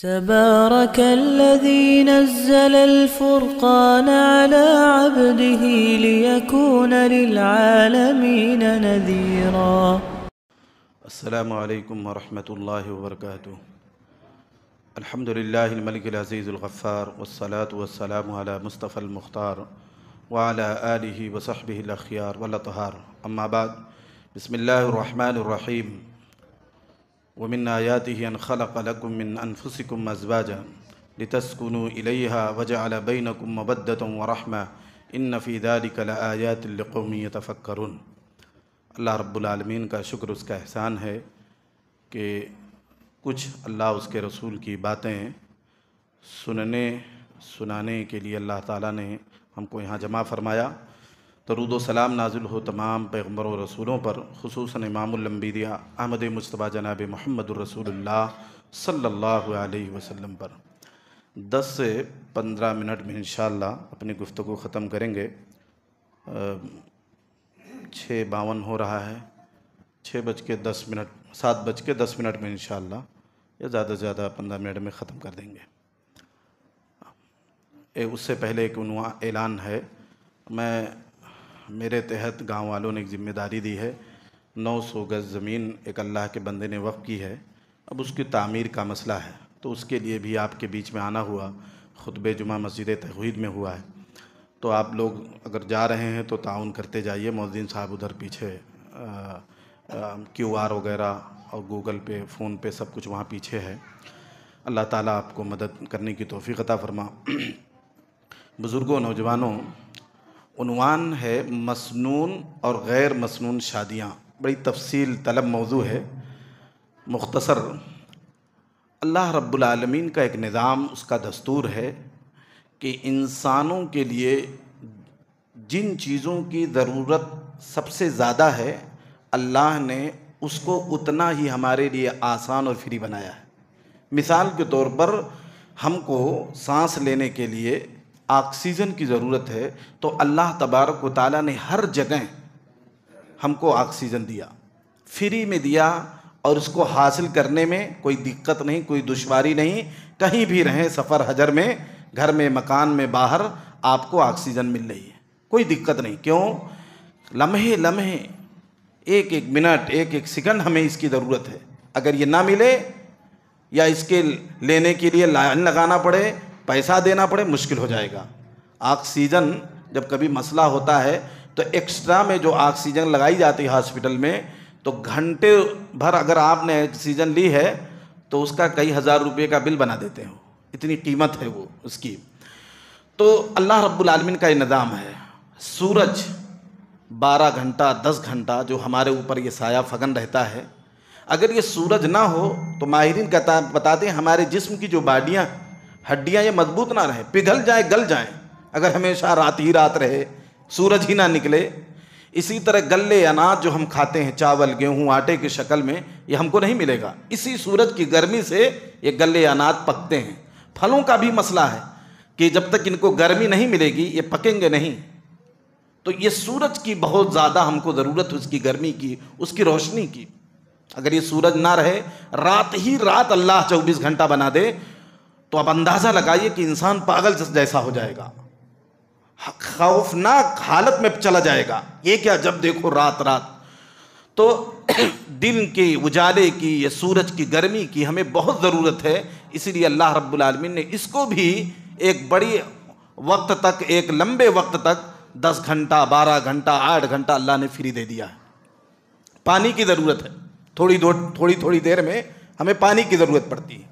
تبارك الذي نزل الفرقان على عبده ليكون للعالمين نذيرا. السلام علیکم ورحمۃ اللہ وبرکاتہ. الحمد للہ الملک العزیز الغفار والصلاة والسلام علی مصطفی المختار وعلی آلہ وصحبہ الاخیار والاطہار. اما بعد، بسم اللہ الرحمن الرحیم. ومن آیاتہ ان خلق لکم من انفسکم ازواجا لتسکنوا الیہا وجعل بینکم مودۃ ورحمہ ان فی ذلک لآیات لقوم یتفکرون. اللہ رب العالمین کا شکر، اس کا احسان ہے کہ کچھ اللہ اس کے رسول کی باتیں سنانے کے لیے اللہ تعالیٰ نے ہم کو یہاں جمع فرمایا. درود و سلام نازل ہو تمام پیغمبروں و رسولوں پر، خصوصاً امام الانبیاء احمد مجتبیٰ جناب محمد الرسول اللہ صلی اللہ علیہ وسلم پر. 10 سے 15 منٹ میں انشاءاللہ اپنی گفتگو ختم کریں گے. 6:52 ہو رہا ہے. 7:10 میں انشاءاللہ یا زیادہ سے زیادہ 15 منٹ میں ختم کر دیں گے. اس سے پہلے ایک اعلان ہے. میرے تحت گاؤں والوں نے ایک ذمہ داری دی ہے. 900 گز زمین ایک اللہ کے بندے نے وقف کی ہے. اب اس کی تعمیر کا مسئلہ ہے، تو اس کے لیے بھی آپ کے بیچ میں آنا ہوا. خطبہ جمعہ مسجد توحید میں ہوا ہے، تو آپ لوگ اگر جا رہے ہیں تو تعاون کرتے جائیے. مؤذن صاحب ادھر پیچھے QR وغیرہ اور گوگل پے، فون پے سب کچھ وہاں پیچھے ہے. اللہ تعالیٰ آپ کو مدد کرنے کی توفیق عطا فرما. بزرگوں، نوجوانوں، عنوان ہے مسنون اور غیر مسنون شادیاں. بڑی تفصیل طلب موضوع ہے. مختصر، اللہ رب العالمین کا ایک نظام، اس کا دستور ہے کہ انسانوں کے لیے جن چیزوں کی ضرورت سب سے زیادہ ہے، اللہ نے اس کو اتنا ہی ہمارے لیے آسان اور فری بنایا ہے. مثال کے طور پر ہم کو سانس لینے کے لیے آکسیجن کی ضرورت ہے، تو اللہ تبارک و تعالیٰ نے ہر جگہ ہم کو آکسیجن دیا، فری میں دیا، اور اس کو حاصل کرنے میں کوئی دقت نہیں، کوئی دشواری نہیں. کہیں بھی رہیں، سفر حجر میں، گھر میں، مکان میں، باہر، آپ کو آکسیجن مل رہی ہے، کوئی دقت نہیں. کیوں؟ لمحے لمحے، ایک ایک منٹ، ایک ایک سیکنڈ ہمیں اس کی ضرورت ہے. اگر یہ نہ ملے یا اس کے لینے کے لیے لائن لگانا پڑے، پیسہ دینا پڑے، مشکل ہو جائے گا. آکسیجن جب کبھی مسئلہ ہوتا ہے تو ایکسٹرا میں جو آکسیجن لگائی جاتی ہے ہاسپٹل میں، تو گھنٹے بھر اگر آپ نے آکسیجن لی ہے تو اس کا کئی ہزار روپے کا بل بنا دیتے ہیں. اتنی قیمت ہے وہ اس کی. تو اللہ رب العالمین کا یہ نظام ہے. سورج 12 گھنٹہ 10 گھنٹہ جو ہمارے اوپر یہ سایہ فگن رہتا ہے، اگر یہ سورج نہ ہو تو ماہرین بتاتے ہیں ہمارے جسم کی جو باڈیاں، ہڈیاں، یہ مضبوط نہ رہیں، پگھل جائیں، گل جائیں. اگر ہمیشہ رات ہی رات رہے، سورج ہی نہ نکلے. اسی طرح گلے اناج جو ہم کھاتے ہیں، چاول، گیہوں، آٹے کی شکل میں، یہ ہم کو نہیں ملے گا. اسی سورج کی گرمی سے یہ گلے اناج پکتے ہیں. پھلوں کا بھی مسئلہ ہے کہ جب تک ان کو گرمی نہیں ملے گی یہ پکیں گے نہیں. تو یہ سورج کی بہت زیادہ ہم کو ضرورت ہے، اس کی گرمی کی، اس کی روشنی کی. اگر یہ سورج نہ رہے، رات ہی رات اللہ 24 گھنٹہ بنا دے، تو اب اندازہ لگائیے کہ انسان پاگل جیسا ہو جائے گا، خوفناک حالت میں چلا جائے گا. یہ کیا، جب دیکھو رات رات. تو دن کے اجالے کی، یہ سورج کی گرمی کی ہمیں بہت ضرورت ہے. اسی لیے اللہ رب العالمین نے اس کو بھی ایک بڑی وقت تک، ایک لمبے وقت تک 10 گھنٹہ 12 گھنٹہ 8 گھنٹہ اللہ نے فری دے دیا ہے. پانی کی ضرورت ہے، تھوڑی دیر میں ہمیں پانی کی ضرورت پڑتی ہے.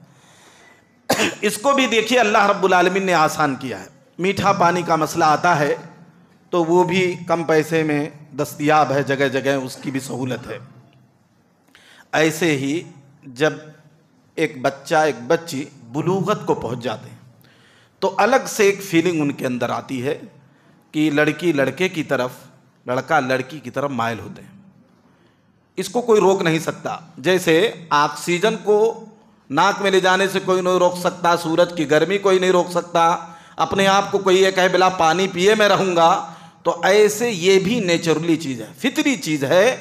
اس کو بھی دیکھیے اللہ رب العالمین نے آسان کیا ہے. میٹھا پانی کا مسئلہ آتا ہے تو وہ بھی کم پیسے میں دستیاب ہے، جگہ جگہ اس کی بھی سہولت ہے. ایسے ہی جب ایک بچہ ایک بچی بلوغت کو پہنچ جاتے ہیں تو الگ سے ایک فیلنگ ان کے اندر آتی ہے کہ لڑکی لڑکے کی طرف، لڑکا لڑکی کی طرف مائل ہوتے ہیں. اس کو کوئی روک نہیں سکتا. جیسے آکسیجن کو ناک میں لے جانے سے کوئی نہیں روک سکتا، سورج کی گرمی کوئی نہیں روک سکتا، اپنے آپ کو کوئی یہ کہے بلا پانی پیے میں رہوں گا، تو ایسے یہ بھی نیچرلی چیز ہے، فطری چیز ہے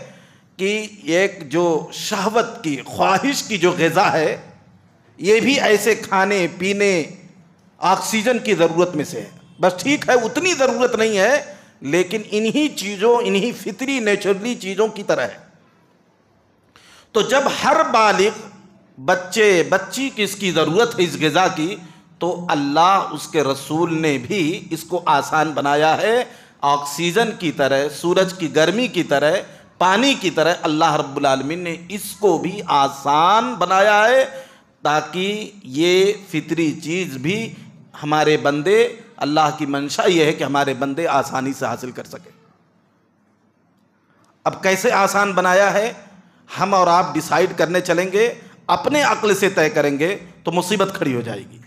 کہ ایک جو شہوت کی، خواہش کی جو غذا ہے، یہ بھی ایسے کھانے پینے آکسیجن کی ضرورت میں سے ہے. بس ٹھیک ہے اتنی ضرورت نہیں ہے، لیکن انہی چیزوں، انہی فطری نیچرلی چیزوں کی طرح ہے. تو جب ہر بالغ بچے بچی کی اس کی ضرورت ہے اس غذا کی، تو اللہ اس کے رسول نے بھی اس کو آسان بنایا ہے. آکسیجن کی طرح، سورج کی گرمی کی طرح، پانی کی طرح اللہ رب العالمین نے اس کو بھی آسان بنایا ہے، تاکہ یہ فطری چیز بھی ہمارے بندے، اللہ کی منشا یہ ہے کہ ہمارے بندے آسانی سے حاصل کر سکیں. اب کیسے آسان بنایا ہے ہم اور آپ ڈیسائیڈ کرنے چلیں گے، اپنے عقل سے طے کریں گے تو مصیبت کھڑی ہو جائے گی.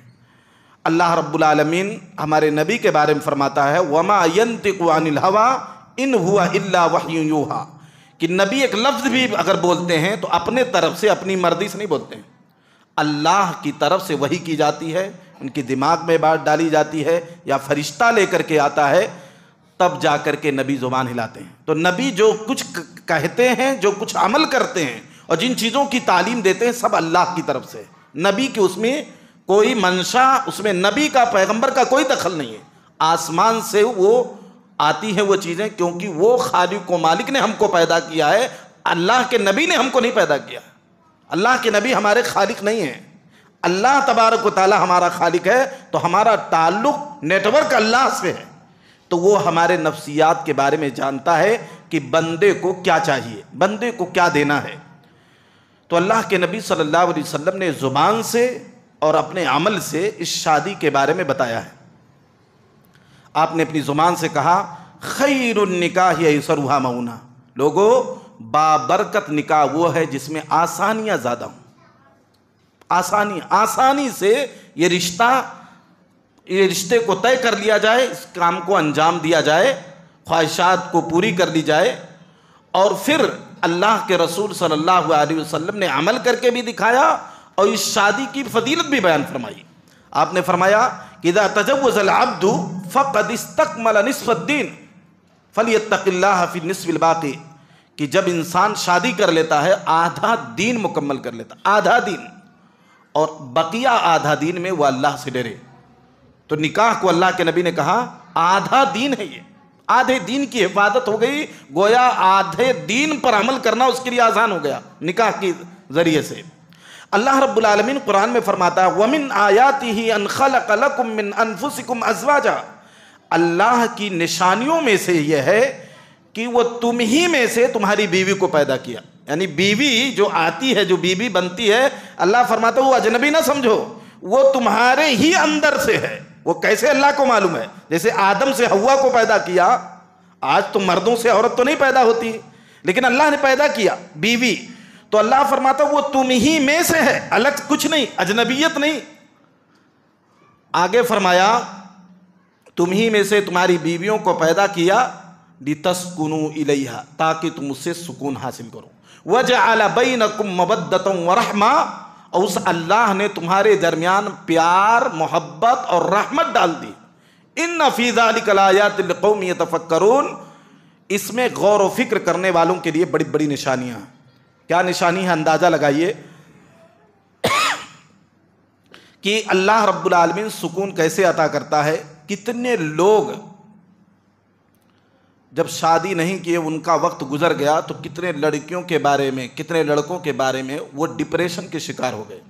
اللہ رب العالمین ہمارے نبی کے بارے میں فرماتا ہے وَمَا يَنْتِقُ عَنِ الْهَوَىٰ إِنْ هُوَ إِلَّا وَحْيٌ يُوحَىٰ، کہ نبی ایک لفظ بھی اگر بولتے ہیں تو اپنے طرف سے اپنی مرضی سے نہیں بولتے ہیں، اللہ کی طرف سے وحی کی جاتی ہے، ان کی دماغ میں بات ڈالی جاتی ہے، یا فرشتہ لے کر کے آتا ہے، تب جا کر کے نبی زبان ہلاتے ہیں. تو نبی جو کچھ کہتے ہیں، جو کچھ عمل کرتے ہیں، اور جن چیزوں کی تعلیم دیتے ہیں، سب اللہ کی طرف سے. نبی کی اس میں کوئی منشا، اس میں نبی کا، پیغمبر کا کوئی دخل نہیں ہے. آسمان سے وہ آتی ہیں وہ چیزیں، کیونکہ وہ خالق و مالک نے ہم کو پیدا کیا ہے، اللہ کے نبی نے ہم کو نہیں پیدا کیا. اللہ کے نبی ہمارے خالق نہیں ہیں، اللہ تبارک و تعالی ہمارا خالق ہے. تو ہمارا تعلق نیٹ ورک اللہ سے ہے، تو وہ ہمارے نفسیات کے بارے میں جانتا ہے کہ بندے کو کیا چاہیے، بندے کو کیا دینا ہے. تو اللہ کے نبی صلی اللہ علیہ وسلم نے زبان سے اور اپنے عمل سے اس شادی کے بارے میں بتایا ہے. آپ نے اپنی زبان سے کہا خیر النکاح ایسرھا مؤونہ، لوگو بابرکت نکاح وہ ہے جس میں آسانیاں زیادہ ہوں. آسانی سے یہ رشتے کو طے کر لیا جائے، اس کام کو انجام دیا جائے، خواہشات کو پوری کر لی جائے. اور پھر اللہ کے رسول صلی اللہ علیہ وسلم نے عمل کر کے بھی دکھایا اور اس شادی کی فضیلت بھی بیان فرمائی. آپ نے فرمایا کہ اذا تجوز العبد فقد استکمل نصف الدین فلیتق اللہ فی النصف الباقی، کہ جب انسان شادی کر لیتا ہے آدھا دین مکمل کر لیتا، آدھا دین، اور بقیہ آدھا دین میں وہ اللہ سے ڈرے. تو نکاح کو اللہ کے نبی نے کہا آدھا دین ہے، یہ آدھے دین کی حفاظت ہو گئی. گویا آدھے دین پر عمل کرنا اس کے لیے آسان ہو گیا نکاح کے ذریعے سے. اللہ رب العالمین قرآن میں فرماتا ہے وَمِنْ آیَاتِهِ أَنْ خَلَقَ لَكُم مِّنْ أَنفُسِكُمْ أَزْوَاجًا، اللہ کی نشانیوں میں سے یہ ہے کہ وہ تم ہی میں سے تمہاری بیوی کو پیدا کیا. یعنی بیوی جو آتی ہے، جو بیوی بنتی ہے، اللہ فرماتا ہے وہ اجنبی نہ سمجھو، وہ تمہارے ہی اندر سے ہے. وہ کیسے اللہ کو معلوم ہے؟ جیسے آدم سے حوا کو پیدا کیا، آج تو مردوں سے عورت تو نہیں پیدا ہوتی، لیکن اللہ نے پیدا کیا بیوی، تو اللہ فرماتا وہ تم ہی میں سے ہے، الگ کچھ نہیں، اجنبیت نہیں. آگے فرمایا تم ہی میں سے تمہاری بیویوں کو پیدا کیا لِتَسْكُنُوا إِلَيْهَا، تاکہ تم اس سے سکون حاصل کرو. وَجَعَلَ بَيْنَكُمْ مَوَدَّةً وَرَحْمَةً، اور اس اللہ نے تمہارے درمیان پیار، محبت اور رحمت ڈال دی. إِنَّ فِي ذَلِكَ لَآيَاتٍ لِقَوْمٍ يَتَفَكَّرُونَ، اس میں غور و فکر کرنے والوں کے لیے بڑی بڑی نشانیاں ہیں. کیا نشانی ہے؟ اندازہ لگائیے کہ اللہ رب العالمین سکون کیسے عطا کرتا ہے. کتنے لوگ جب شادی نہیں کیے، ان کا وقت گزر گیا، تو کتنے لڑکیوں کے بارے میں، کتنے لڑکوں کے بارے میں وہ ڈپریشن کے شکار ہو گئے،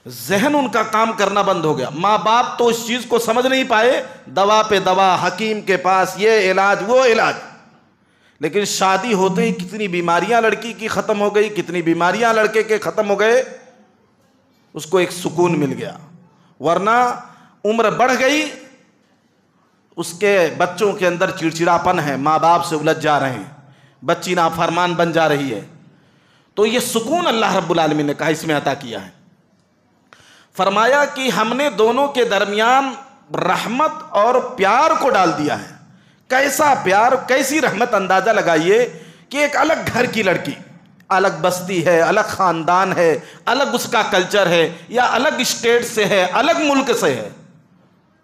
ذہن ان کا کام کرنا بند ہو گیا. ماں باپ تو اس چیز کو سمجھ نہیں پائے، دوا پہ دوا، حکیم کے پاس یہ علاج وہ علاج، لیکن شادی ہوتے ہی کتنی بیماریاں لڑکی کی ختم ہو گئی، کتنی بیماریاں لڑکے کے ختم ہو گئے. اس کو ایک سکون مل گیا. ورنہ عمر بڑھ گئی، اس کے بچوں کے اندر چڑچڑاپن ہے، ماں باپ سے الجھ جا رہے ہیں، بچی نافرمان بن جا رہی ہے. تو یہ سکون اللہ رب العالمین نے کہا اس میں عطا کیا ہے. فرمایا کہ ہم نے دونوں کے درمیان رحمت اور پیار کو ڈال دیا ہے. کیسا پیار، کیسی رحمت؟ اندازہ لگائیے کہ ایک الگ گھر کی لڑکی، الگ بستی ہے، الگ خاندان ہے، الگ اس کا کلچر ہے، یا الگ اسٹیٹ سے ہے، الگ ملک سے ہے،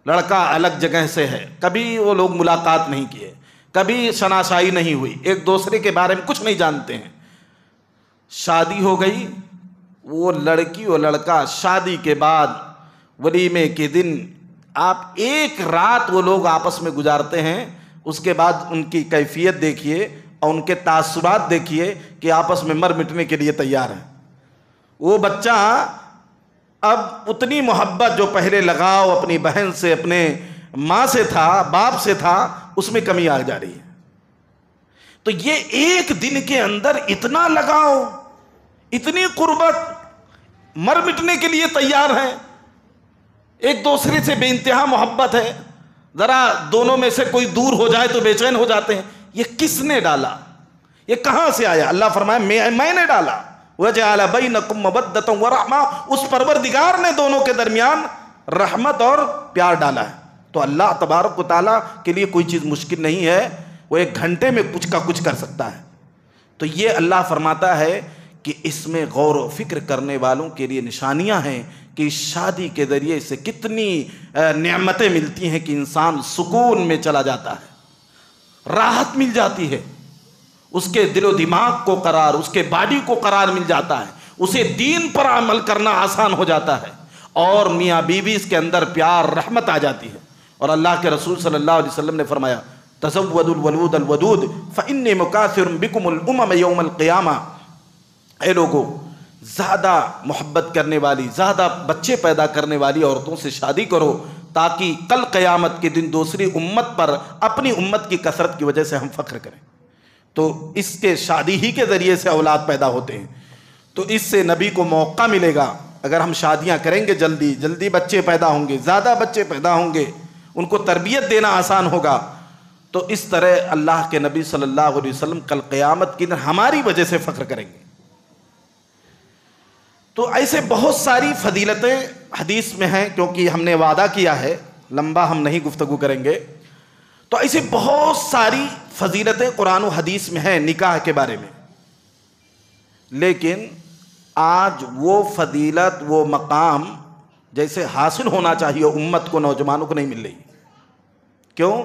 لڑکا الگ جگہ سے ہے، کبھی وہ لوگ ملاقات نہیں کیے، کبھی شناسائی نہیں ہوئی، ایک دوسرے کے بارے میں کچھ نہیں جانتے ہیں. شادی ہو گئی، وہ لڑکی اور لڑکا شادی کے بعد ولیمے کے دن آپ ایک رات وہ لوگ آپس میں گزارتے ہیں، اس کے بعد ان کی کیفیت دیکھیے اور ان کے تعصبات دیکھیے کہ آپس میں مر مٹنے کے لیے تیار ہیں۔ وہ بچہ اب اتنی محبت جو پہلے لگاؤ اپنی بہن سے، اپنے ماں سے تھا، باپ سے تھا، اس میں کمی آ جا رہی ہے۔ تو یہ ایک دن کے اندر اتنا لگاؤ، اتنی قربت، مر مٹنے کے لیے تیار ہیں، ایک دوسرے سے بے انتہا محبت ہے، ذرا دونوں میں سے کوئی دور ہو جائے تو بے چین ہو جاتے ہیں۔ یہ کس نے ڈالا؟ یہ کہاں سے آیا؟ اللہ فرمائے میں نے ڈالا۔ وَجَعَلَ بَيْنَكُمْ مَوَدَّةً وَرَحْمَةً، اس پرور دگار نے دونوں کے درمیان رحمت اور پیار ڈالا ہے۔ تو اللہ تبارک و تعالیٰ کے لیے کوئی چیز مشکل نہیں ہے، وہ ایک گھنٹے میں کچھ کا کچھ کر سکتا ہے۔ تو یہ اللہ فرماتا ہے کہ اس میں غور و فکر کرنے والوں کے لیے نشانیاں ہیں کہ شادی کے ذریعے سے کتنی نعمتیں ملتی ہیں کہ انسان سکون میں چلا جاتا ہے، راحت مل جاتی ہے، اس کے دل و دماغ کو قرار، اس کے باڈی کو قرار مل جاتا ہے، اسے دین پر عمل کرنا آسان ہو جاتا ہے، اور میاں بیوی اس کے اندر پیار رحمت آ جاتی ہے۔ اور اللہ کے رسول صلی اللہ علیہ وسلم نے فرمایا تزودوا الولود الودود فإني مكاثر بكم الأمم يوم القیامہ، اے لوگوں زیادہ محبت کرنے والی، زیادہ بچے پیدا کرنے والی عورتوں سے شادی کرو تاکہ کل قیامت کے دن دوسری امت پر اپنی امت کی کثرت کی وجہ سے ہم فخر کریں۔ تو اس کے شادی ہی کے ذریعے سے اولاد پیدا ہوتے ہیں، تو اس سے نبی کو موقع ملے گا، اگر ہم شادیاں کریں گے جلدی جلدی بچے پیدا ہوں گے، زیادہ بچے پیدا ہوں گے، ان کو تربیت دینا آسان ہوگا، تو اس طرح اللہ کے نبی صلی اللہ علیہ وسلم کل قیامت کے دن ہماری وجہ سے فخر کریں گے۔ تو ایسے بہت ساری فضیلتیں حدیث میں ہیں، کیونکہ ہم نے وعدہ کیا ہے لمبا ہم نہیں گفتگو کریں گے، تو ایسے بہت ساری فضیلتیں قرآن و حدیث میں ہیں نکاح کے بارے میں، لیکن آج وہ فضیلت، وہ مقام جیسے حاصل ہونا چاہیے امت کو، نوجوانوں کو نہیں مل رہی۔ کیوں؟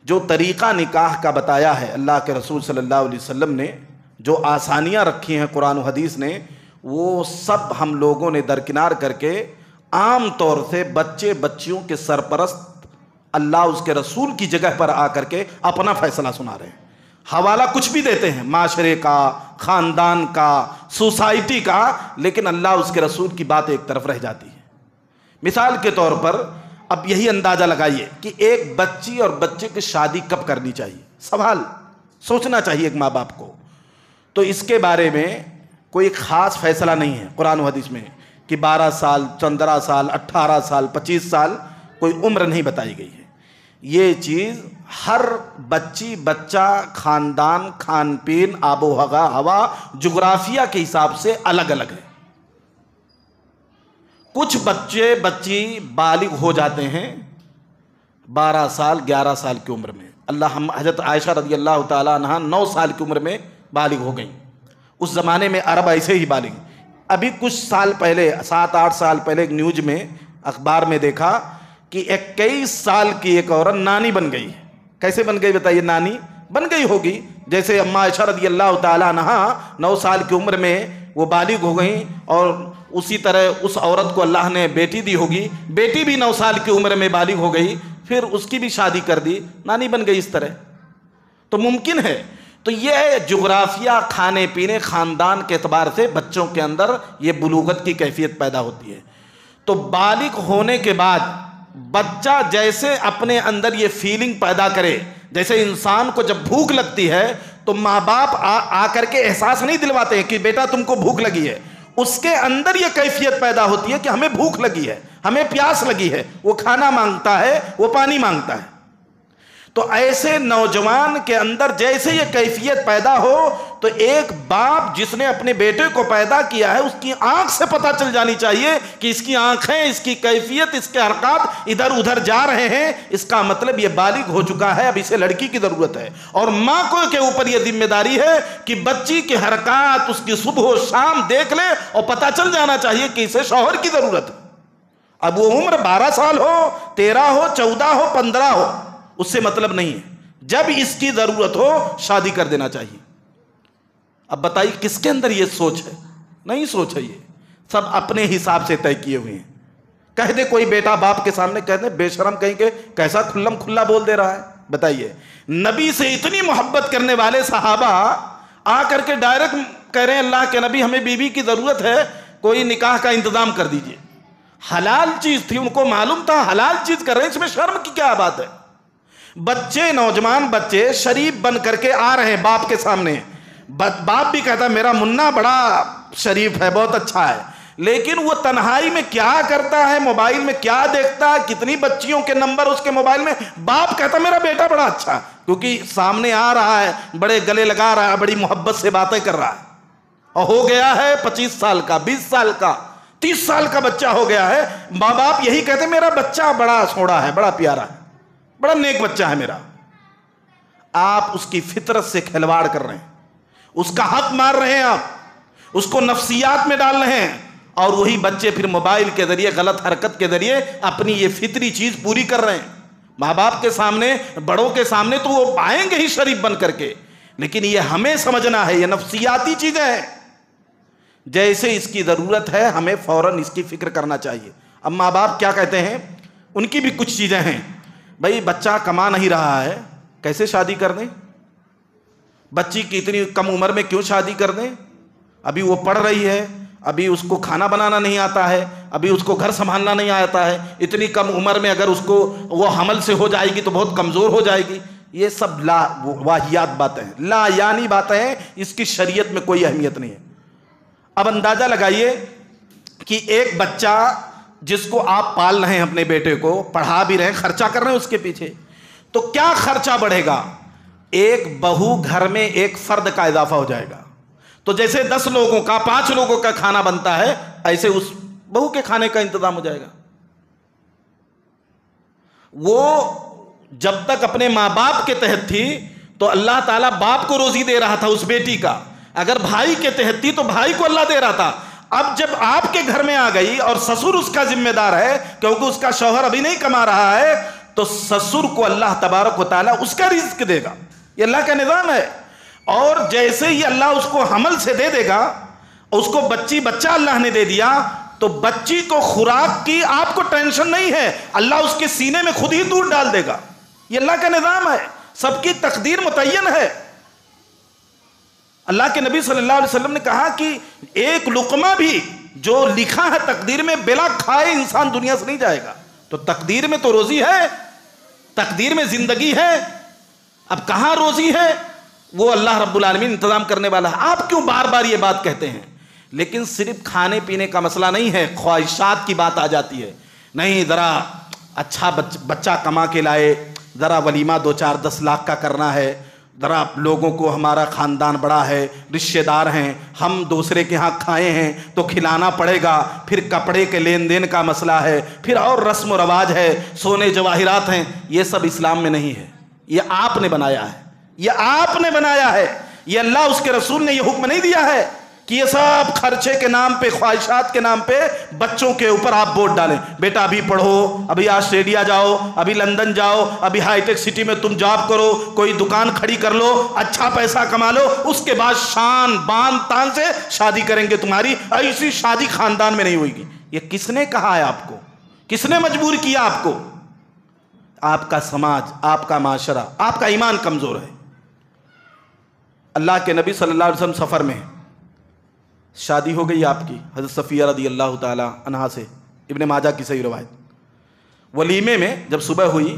جو طریقہ نکاح کا بتایا ہے اللہ کے رسول صلی اللہ علیہ وسلم نے، جو آسانیاں رکھی ہیں قرآن و حدیث نے، وہ سب ہم لوگوں نے درکنار کر کے عام طور سے بچے بچیوں کے سرپرست اللہ اس کے رسول کی جگہ پر آ کر کے اپنا فیصلہ سنا رہے ہیں۔ حوالہ کچھ بھی دیتے ہیں، معاشرے کا، خاندان کا، سوسائٹی کا، لیکن اللہ اس کے رسول کی بات ایک طرف رہ جاتی ہے۔ مثال کے طور پر اب یہی اندازہ لگائیے کہ ایک بچی اور بچے کی شادی کب کرنی چاہیے، سوال سوچنا چاہیے ایک ماں باپ کو۔ تو اس کے بارے میں کوئی خاص فیصلہ نہیں ہے قرآن و حدیث میں کہ 12 سال، 15 سال، 18 سال، 25 سال، کوئی عمر نہیں بتائی گئی ہے۔ یہ چیز ہر بچی، بچہ، خاندان، کھان پین، آب و ہوا، جغرافیہ کے حساب سے الگ الگ ہے۔ کچھ بچے بچی بالغ ہو جاتے ہیں 12 سال 11 سال کی عمر میں، حضرت عائشہ رضی اللہ تعالیٰ عنہ 9 سال کی عمر میں بالغ ہو گئیں۔ اس زمانے میں عرب ایسے ہی بالغ۔ ابھی کچھ سال پہلے، 7-8 سال پہلے ایک نیوز میں، اخبار میں دیکھا کہ 21 سال کی ایک عورت نانی بن گئی۔ کیسے بن گئی بتائیے؟ نانی بن گئی ہوگی، جیسے اماں عائشہ رضی اللہ تعالیٰ عنہ 9 سال کی عمر میں وہ بالغ ہو گئیں، اور اسی طرح اس عورت کو اللہ نے بیٹی دی ہوگی، بیٹی بھی 9 سال کی عمر میں بالغ ہو گئی، پھر اس کی بھی شادی کر دی، نانی بن گئی۔ اس طرح تو ممکن ہے۔ تو یہ جغرافیہ، کھانے پینے، خاندان کے اعتبار سے بچوں کے اندر یہ بلوغت کی کیفیت پیدا ہوتی ہے۔ تو بالغ ہونے کے بعد بچہ جیسے اپنے اندر یہ فیلنگ پیدا کرے، جیسے انسان کو جب بھوک لگتی ہے تو ماں باپ آ کر کے احساس نہیں دلواتے ہیں کہ بیٹا تم کو بھوک لگی ہے، اس کے اندر یہ کیفیت پیدا ہوتی ہے کہ ہمیں بھوک لگی ہے، ہمیں پیاس لگی ہے، وہ کھانا مانگتا ہے، وہ پانی مانگتا ہے۔ تو ایسے نوجوان کے اندر جیسے یہ کیفیت پیدا ہو تو ایک باپ جس نے اپنے بیٹے کو پیدا کیا ہے، اس کی آنکھ سے پتہ چل جانی چاہیے کہ اس کی آنکھیں، اس کی کیفیت، اس کے حرکات ادھر ادھر جا رہے ہیں، اس کا مطلب یہ بالغ ہو چکا ہے، اب اسے لڑکی کی ضرورت ہے۔ اور ماں کو کے اوپر یہ ذمہ داری ہے کہ بچی کے حرکات، اس کی صبح و شام دیکھ لے اور پتہ چل جانا چاہیے کہ اسے شوہر کی ضرورت ہے۔ اب وہ عمر 12 سال ہو، 13 ہو، 14 ہو، 15 ہو، اس سے مطلب نہیں ہے، جب اس کی ضرورت ہو شادی کر دینا چاہیے۔ اب بتائیے کس کے اندر یہ سوچ ہے؟ نہیں سوچا، یہ سب اپنے حساب سے طے کیے ہوئے ہیں. کہہ دے کوئی بیٹا باپ کے سامنے، کہہ دے بے شرم کہیں کہ کیسا کھلم کھلا بول دے رہا ہے. بتائیے، نبی سے اتنی محبت کرنے والے صحابہ آ کر کے ڈائریکٹ کہہ رہے ہیں اللہ کے نبی ہمیں بیوی کی ضرورت ہے، کوئی نکاح کا انتظام کر دیجئے. حلال چیز تھی، ان کو معلوم تھا حلال چیز کر رہے ہیں، اس میں شرم کی کیا بات ہے. بچے، نوجوان بچے شریف بن کر کے آ رہے ہیں باپ کے سامنے. باپ بھی کہتا ہے میرا منا بڑا شریف ہے، بہت اچھا ہے، لیکن وہ تنہائی میں کیا کرتا ہے، موبائل میں کیا دیکھتا ہے، کتنی بچیوں کے نمبر اس کے موبائل میں. باپ کہتا میرا بیٹا بڑا اچھا، کیونکہ سامنے آ رہا ہے، بڑے گلے لگا رہا ہے، بڑی محبت سے باتیں کر رہا ہے. اور ہو گیا ہے 25 سال کا، 20 سال کا، 30 سال کا بچہ ہو گیا ہے. ماں باپ یہی کہتے میرا بچہ بڑا سوڑا ہے، بڑا پیارا ہے، بڑا نیک بچہ ہے میرا. آپ اس کی فطرت سے کھلواڑ کر رہے ہیں، اس کا حق مار رہے ہیں، آپ اس کو نفسیات میں ڈال رہے ہیں. اور وہی بچے پھر موبائل کے ذریعے، غلط حرکت کے ذریعے اپنی یہ فطری چیز پوری کر رہے ہیں. ماں باپ کے سامنے، بڑوں کے سامنے تو وہ آئیں گے ہی شریف بن کر کے، لیکن یہ ہمیں سمجھنا ہے یہ نفسیاتی چیزیں ہیں. جیسے اس کی ضرورت ہے ہمیں فوراً اس کی فکر کرنا چاہیے. اب ماں باپ کیا کہتے ہیں، ان کی بھی کچھ چیزیں ہیں. بھائی بچہ کما نہیں رہا ہے، کیسے شادی کر دیں؟ بچی کی اتنی کم عمر میں کیوں شادی کر دیں؟ ابھی وہ پڑھ رہی ہے، ابھی اس کو کھانا بنانا نہیں آتا ہے، ابھی اس کو گھر سنبھالنا نہیں آتا ہے. اتنی کم عمر میں اگر اس کو وہ حمل سے ہو جائے گی تو بہت کمزور ہو جائے گی. یہ سب واہیات باتیں ہیں، لا یعنی باتیں ہیں، اس کی شریعت میں کوئی اہمیت نہیں ہے. اب اندازہ لگائیے کہ ایک بچہ جس کو آپ پال رہے ہیں، اپنے بیٹے کو پڑھا بھی رہے ہیں، خرچہ کر رہے ہیں اس کے پیچھے، تو کیا خرچہ بڑھے گا؟ ایک بہو گھر میں ایک فرد کا اضافہ ہو جائے گا. تو جیسے 10 لوگوں کا، 5 لوگوں کا کھانا بنتا ہے، ایسے اس بہو کے کھانے کا انتظام ہو جائے گا. وہ جب تک اپنے ماں باپ کے تحت تھی تو اللہ تعالیٰ باپ کو روزی دے رہا تھا اس بیٹی کا. اگر بھائی کے تحت تھی تو بھائی کو اللہ دے رہا تھا. اب جب آپ کے گھر میں آ گئی اور سسر اس کا ذمہ دار ہے کیونکہ اس کا شوہر ابھی نہیں کما رہا ہے، تو سسر کو اللہ تبارک و تعالیٰ اس کا رزق دے گا. یہ اللہ کا نظام ہے. اور جیسے ہی اللہ اس کو حمل سے دے دے گا، اس کو بچہ اللہ نے دے دیا، تو بچی کو خوراک کی آپ کو ٹینشن نہیں ہے، اللہ اس کے سینے میں خود ہی دودھ ڈال دے گا. یہ اللہ کا نظام ہے، سب کی تقدیر متعین ہے. اللہ کے نبی صلی اللہ علیہ وسلم نے کہا کہ ایک لقمہ بھی جو لکھا ہے تقدیر میں بلا کھائے انسان دنیا سے نہیں جائے گا. تو تقدیر میں تو روزی ہے، تقدیر میں زندگی ہے. اب کہاں روزی ہے؟ وہ اللہ رب العالمین انتظام کرنے والا ہے. آپ کیوں بار بار یہ بات کہتے ہیں؟ لیکن صرف کھانے پینے کا مسئلہ نہیں ہے، خواہشات کی بات آ جاتی ہے. نہیں، ذرا اچھا بچہ کما کے لائے، ذرا ولیمہ 2-4-10 لاکھ کا کرنا ہے، ذرا لوگوں کو، ہمارا خاندان بڑا ہے، رشتہ دار ہیں، ہم دوسرے کے ہاں کھائے ہیں تو کھلانا پڑے گا. پھر کپڑے کے لین دین کا مسئلہ ہے، پھر اور رسم و رواج ہے، سونے جواہرات ہیں. یہ سب اسلام میں نہیں ہے، یہ آپ نے بنایا ہے، یہ آپ نے بنایا ہے. یہ اللہ اس کے رسول نے یہ حکم نہیں دیا ہے کہ یہ سب خرچے کے نام پہ، خواہشات کے نام پہ بچوں کے اوپر آپ ووٹ ڈالیں. بیٹا ابھی پڑھو، ابھی آسٹریلیا جاؤ، ابھی لندن جاؤ، ابھی ہائی ٹیک سٹی میں تم جاب کرو، کوئی دکان کھڑی کر لو، اچھا پیسہ کما لو، اس کے بعد شان بان تان سے شادی کریں گے تمہاری. ایسی شادی خاندان میں نہیں ہوئے گی. یہ کس نے کہا ہے آپ کو؟ کس نے مجبور کیا آپ کو؟ آپ کا سماج، آپ کا معاشرہ، آپ کا ایمان کمزور ہے. اللہ کے نبی صلی اللہ علیہ وسلم سفر میں، شادی ہو گئی آپ کی حضرت صفیہ رضی اللہ تعالی عنہا سے، ابن ماجہ کی صحیح روایت. ولیمے میں جب صبح ہوئی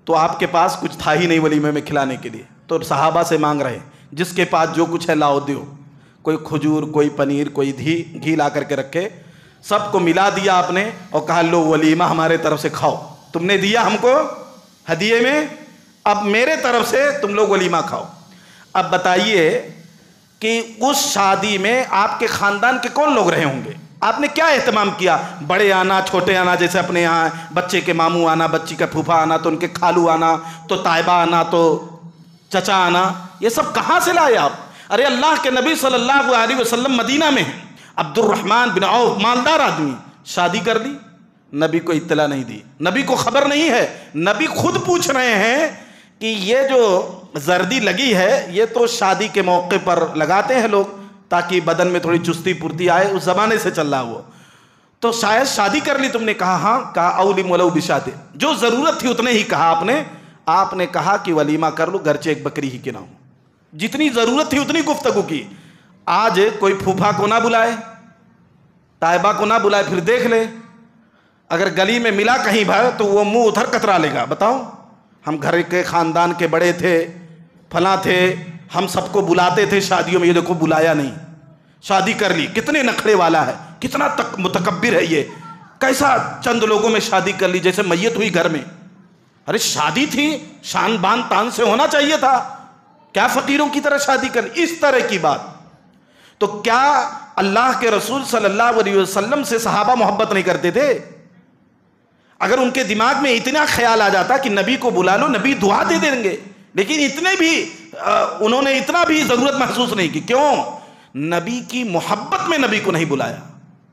تو آپ کے پاس کچھ تھا ہی نہیں ولیمے میں کھلانے کے لیے، تو صحابہ سے مانگ رہے جس کے پاس جو کچھ ہے لاؤ دیو. کوئی کھجور، کوئی پنیر، کوئی گھی لا کر کے رکھے. سب کو ملا دیا آپ نے اور کہا لو ولیمہ ہمارے طرف سے کھاؤ. تم نے دیا ہم کو ہدیے میں، اب میرے طرف سے تم لوگ ولیمہ کھاؤ. اب بتائیے کہ اس شادی میں آپ کے خاندان کے کون لوگ رہے ہوں گے؟ آپ نے کیا اہتمام کیا؟ بڑے آنا، چھوٹے آنا، جیسے اپنے یہاں بچے کے ماموں آنا، بچی کا پھوپھا آنا، تو ان کے خالو آنا، تو طائبہ آنا، تو چچا آنا. یہ سب کہاں سے لائے آپ؟ ارے اللہ کے نبی صلی اللہ علیہ وسلم مدینہ میں ہیں. عبد الرحمن بن عوف مالدار آدمی، شادی کر لی، نبی کو اطلاع نہیں دی، نبی کو خبر نہیں ہے. نبی خود پوچھ رہے ہیں کہ یہ جو زردی لگی ہے یہ تو شادی کے موقع پر لگاتے ہیں لوگ تاکہ بدن میں تھوڑی چستی پھرتی آئے، اس زمانے سے چل رہا وہ. تو شاید شادی کر لی تم نے، کہا ہاں. کہا اولم ولو بشاۃ، جو ضرورت تھی اتنے ہی کہا آپ نے کہا کہ ولیمہ کر لو، گرچہ ایک بکری ہی کیوں نہ ہو. جتنی ضرورت تھی اتنی گفتگو کی. آج کوئی پھوپھا کو نہ بلائے، طیبہ کو نہ بلائے، پھر دیکھ لے اگر گلی میں ملا کہیں بھر تو وہ منہ ادھر کترا لے گا. بتاؤ، ہم گھر کے خاندان کے بڑے تھے، فلاں تھے، ہم سب کو بلاتے تھے شادیوں میں، یہ دیکھو بلایا نہیں، شادی کر لی. کتنے نخرے والا ہے، کتنا متکبر ہے یہ. کیسا چند لوگوں میں شادی کر لی جیسے میت ہوئی گھر میں. ارے شادی تھی، شان بان تان سے ہونا چاہیے تھا، کیا فقیروں کی طرح شادی کر لی؟ اس طرح کی بات. تو کیا اللہ کے رسول صلی اللہ علیہ وسلم سے صحابہ محبت نہیں کرتے تھے؟ اگر ان کے دماغ میں اتنا خیال آ جاتا کہ نبی کو بلا لو، نبی دعا دے دیں گے، لیکن اتنے بھی انہوں نے اتنا بھی ضرورت محسوس نہیں کی. کیوں؟ نبی کی محبت میں نبی کو نہیں بلایا.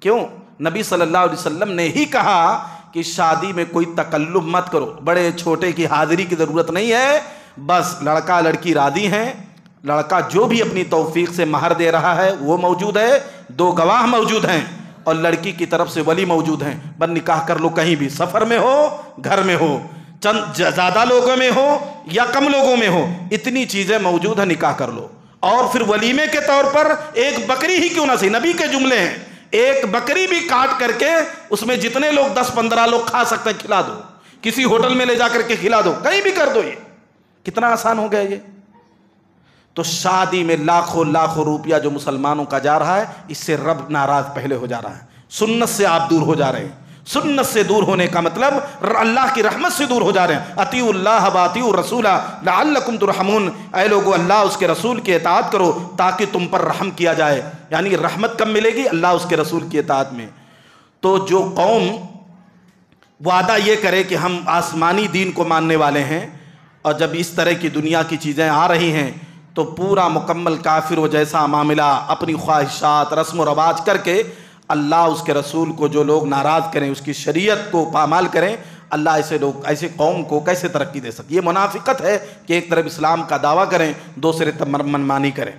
کیوں؟ نبی صلی اللہ علیہ وسلم نے ہی کہا کہ شادی میں کوئی تکلف مت کرو، بڑے چھوٹے کی حاضری کی ضرورت نہیں ہے، بس لڑکا لڑکی راضی ہیں، لڑکا جو بھی اپنی توفیق سے مہر دے رہا ہے وہ موجود ہے، 2 گواہ موجود ہیں، اور لڑکی کی طرف سے ولی موجود ہیں. بس نکاح کر لو، کہیں بھی، سفر میں ہو، گھر میں ہو، چند زیادہ لوگوں میں ہو یا کم لوگوں میں ہو، اتنی چیزیں موجود ہیں، نکاح کر لو. اور پھر ولیمے کے طور پر ایک بکری ہی کیوں نہ صحیح، نبی کے جملے ہیں، ایک بکری بھی کاٹ کر کے اس میں جتنے لوگ 10-15 لوگ کھا سکتے ہیں کھلا دو، کسی ہوٹل میں لے جا کر کے کھلا دو، کہیں بھی کر دو. یہ کتنا آسان ہو گیا یہ. تو شادی میں لاکھوں روپیہ جو مسلمانوں کا جا رہا ہے، اس سے رب ناراض پہلے ہو جا رہا ہے. سنت سے آپ دور ہو جا رہے ہیں. سنت سے دور ہونے کا مطلب اللہ کی رحمت سے دور ہو جا رہے ہیں. اطیعوا اللہ واطیعوا الرسول لعلکم ترحمون، اے لوگو اللہ اس کے رسول کی اطاعت کرو تاکہ تم پر رحم کیا جائے. یعنی رحمت کب ملے گی؟ اللہ اس کے رسول کی اطاعت میں. تو جو قوم وعدہ یہ کرے کہ ہم آسمانی دین کو ماننے والے ہیں، اور جب اس طرح کی دنیا کی چیزیں آ رہی ہیں تو پورا مکمل کافر و جیسا معاملہ، اپنی خواہشات، رسم و رواج کر کے اللہ اس کے رسول کو جو لوگ ناراض کریں، اس کی شریعت کو پامال کریں، اللہ ایسے قوم کو کیسے ترقی دے سکے؟ یہ منافقت ہے کہ ایک طرف اسلام کا دعویٰ کریں، دوسرے طرف منمانی کریں.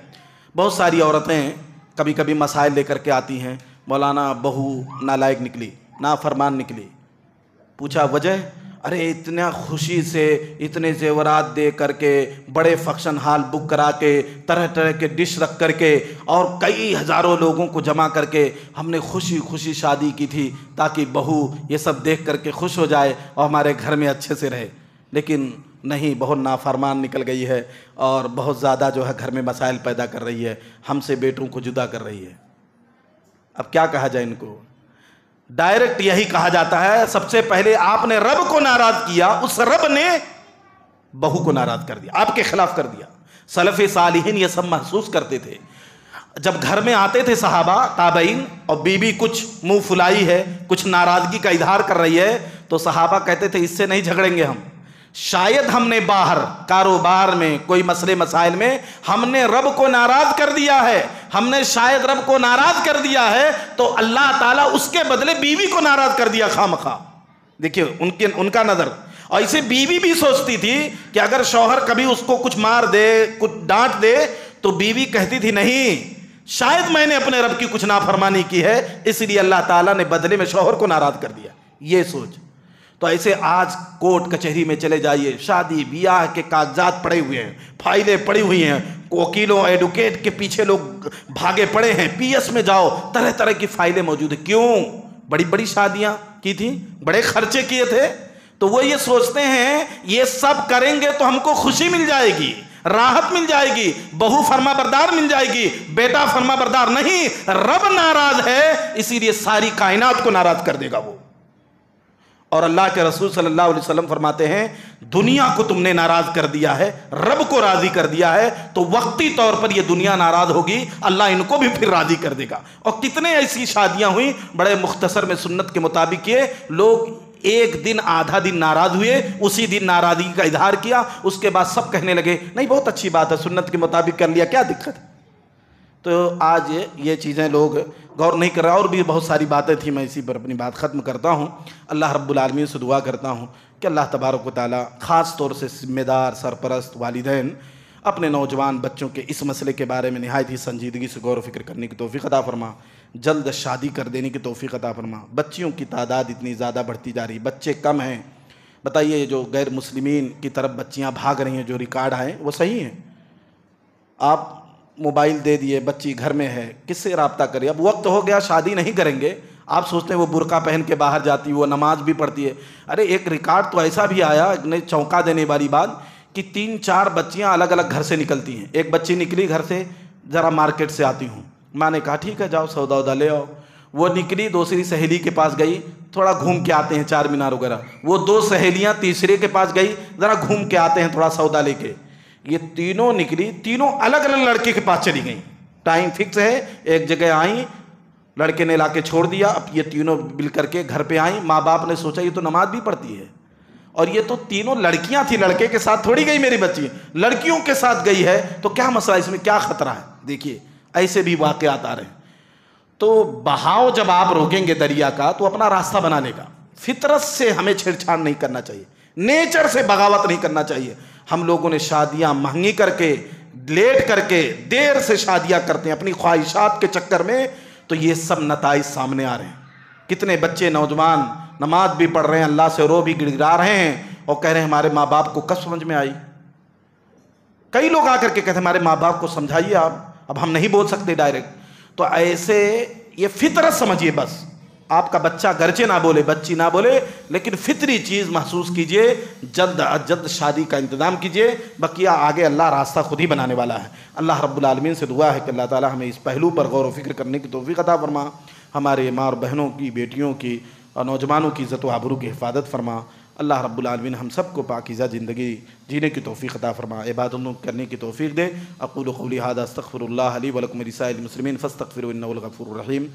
بہت ساری عورتیں کبھی کبھی مسائل لے کر کے آتی ہیں، مولانا بہو نالائق نکلی، نافرمان نکلی. پوچھا وجہ؟ ارے اتنا خوشی سے اتنے زیورات دے کر کے، بڑے فنکشن ہال بک کرا کے، طرح طرح کے ڈش رکھ کر کے، اور کئی ہزاروں لوگوں کو جمع کر کے ہم نے خوشی خوشی شادی کی تھی تاکہ بہو یہ سب دیکھ کر کے خوش ہو جائے اور ہمارے گھر میں اچھے سے رہے. لیکن نہیں، بہت نافرمان نکل گئی ہے اور بہت زیادہ جو ہے گھر میں مسائل پیدا کر رہی ہے، ہم سے بیٹوں کو جدا کر رہی ہے. اب کیا کہا جائے ان کو؟ ڈائریکٹ یہی کہا جاتا ہے، سب سے پہلے آپ نے رب کو ناراض کیا، اس رب نے بہو کو ناراض کر دیا، آپ کے خلاف کر دیا. سلف صالحین یہ سب محسوس کرتے تھے. جب گھر میں آتے تھے صحابہ تابعین اور بیوی کچھ منہ پھلائی ہے، کچھ ناراضگی کا اظہار کر رہی ہے، تو صحابہ کہتے تھے اس سے نہیں جھگڑیں گے ہم. شاید ہم نے باہر کاروبار میں کوئی مسئلے مسائل میں ہم نے رب کو ناراض کر دیا ہے، ہم نے شاید رب کو ناراض کر دیا ہے، تو اللہ تعالیٰ اس کے بدلے بیوی کو ناراض کر دیا خواہ. دیکھیے ان کا نظر. اور اسے بیوی بھی سوچتی تھی کہ اگر شوہر کبھی اس کو کچھ مار دے، کچھ ڈانٹ دے، تو بیوی کہتی تھی نہیں، شاید میں نے اپنے رب کی کچھ نافرمانی کی ہے، اس لیے اللہ تعالیٰ نے بدلے میں شوہر کو ناراض کر دیا. یہ سوچ. تو ایسے آج کورٹ کچہری میں چلے جائیے، شادی بیاہ کے کاغذات پڑے ہوئے ہیں، فائلیں پڑی ہوئی ہیں، وکیلوں ایڈوکیٹ کے پیچھے لوگ بھاگے پڑے ہیں، پی ایس میں جاؤ، طرح طرح کی فائلیں موجود ہیں. کیوں؟ بڑی بڑی شادیاں کی تھیں، بڑے خرچے کیے تھے. تو وہ یہ سوچتے ہیں یہ سب کریں گے تو ہم کو خوشی مل جائے گی، راحت مل جائے گی، بہو فرما بردار مل جائے گی، بیٹا فرما بردار. نہیں، رب ناراض ہے، اسی لیے ساری کائنات کو ناراض کر دے گا وہ. اور اللہ کے رسول صلی اللہ علیہ وسلم فرماتے ہیں دنیا کو تم نے ناراض کر دیا ہے، رب کو راضی کر دیا ہے، تو وقتی طور پر یہ دنیا ناراض ہوگی، اللہ ان کو بھی پھر راضی کر دے گا. اور کتنے ایسی شادیاں ہوئیں، بڑے مختصر میں سنت کے مطابق کیے، لوگ ایک دن آدھا دن ناراض ہوئے، اسی دن ناراضگی کا اظہار کیا، اس کے بعد سب کہنے لگے نہیں بہت اچھی بات ہے، سنت کے مطابق کر لیا، کیا دقت ہے. تو آج یہ چیزیں لوگ غور نہیں کر رہے. اور بھی بہت ساری باتیں تھیں، میں اسی پر اپنی بات ختم کرتا ہوں. اللہ رب العالمین سے دعا کرتا ہوں کہ اللہ تبارک و تعالی خاص طور سے ذمہ دار سرپرست والدین اپنے نوجوان بچوں کے اس مسئلے کے بارے میں نہایت ہی سنجیدگی سے غور و فکر کرنے کی توفیق عطا فرما، جلد شادی کر دینے کی توفیق عطا فرما۔ بچیوں کی تعداد اتنی زیادہ بڑھتی جا رہی، بچے کم ہیں۔ بتائیے جو غیر مسلمین کی طرف بچیاں بھاگ رہی ہیں، جو ریکارڈ آئے وہ صحیح ہیں۔ آپ موبائل دے دیے، بچی گھر میں ہے، کس سے رابطہ کرے؟ اب وقت ہو گیا، شادی نہیں کریں گے، آپ سوچتے ہیں وہ برقع پہن کے باہر جاتی، وہ نماز بھی پڑھتی ہے۔ ارے ایک ریکارڈ تو ایسا بھی آیا، ایک چونکا دینے والی بات، کہ 3-4 بچیاں الگ الگ گھر سے نکلتی ہیں۔ ایک بچی نکلی گھر سے، ذرا مارکیٹ سے آتی ہوں، ماں نے کہا ٹھیک ہے جاؤ سودا ودا لے آؤ۔ وہ نکلی، دوسری سہیلی کے پاس گئی، تھوڑا گھوم کے آتے ہیں چار مینار وغیرہ۔ وہ 2 سہیلیاں تیسرے کے پاس گئی، ذرا گھوم کے آتے ہیں تھوڑا سودا لے کے۔ یہ تینوں نکلی، تینوں الگ الگ لڑکے کے پاس چلی گئیں، ٹائم فکس ہے، ایک جگہ آئیں، لڑکے نے لا کے چھوڑ دیا۔ اب یہ تینوں مل کر کے گھر پہ آئیں، ماں باپ نے سوچا یہ تو نماز بھی پڑھتی ہے، اور یہ تو تینوں لڑکیاں تھیں، لڑکے کے ساتھ تھوڑی گئی میری بچی، لڑکیوں کے ساتھ گئی ہے، تو کیا مسئلہ، اس میں کیا خطرہ ہے؟ دیکھیے ایسے بھی واقعات آ رہے ہیں۔ تو بہاؤ جب آپ روکیں گے دریا کا تو اپنا راستہ بنا لے گا۔ فطرت سے ہمیں چھیڑ چھاڑ نہیں کرنا چاہیے، نیچر سے بغاوت نہیں کرنا چاہیے۔ ہم لوگوں نے شادیاں مہنگی کر کے، لیٹ کر کے، دیر سے شادیاں کرتے ہیں اپنی خواہشات کے چکر میں، تو یہ سب نتائج سامنے آ رہے ہیں۔ کتنے بچے نوجوان نماز بھی پڑھ رہے ہیں، اللہ سے رو بھی گڑگڑا رہے ہیں، اور کہہ رہے ہیں ہمارے ماں باپ کو کب سمجھ میں آئی۔ کئی لوگ آ کر کے کہتے ہیں ہمارے ماں باپ کو سمجھائیے آپ، اب ہم نہیں بول سکتے ڈائریکٹ۔ تو ایسے یہ فطرت سمجھیے، بس آپ کا بچہ گرچہ نہ بولے، بچی نہ بولے، لیکن فطری چیز محسوس کیجئے، جلد از جلد شادی کا انتظام کیجئے، بقیہ آگے اللہ راستہ خود ہی بنانے والا ہے۔ اللہ رب العالمین سے دعا ہے کہ اللہ تعالی ہمیں اس پہلو پر غور و فکر کرنے کی توفیق عطا فرما، ہمارے ماں اور بہنوں کی، بیٹیوں کی اور نوجوانوں کی عزت و آبرو کی حفاظت فرما۔ اللہ رب العالمین ہم سب کو پاکیزہ زندگی جینے کی توفیق عطا فرما، عبادتوں کرنے کی توفیق دے۔ اقول قولی ھذا استغفر اللہ لی ولکم ولسائر المسلمین فاستغفروا انہ الغفور الرحیم۔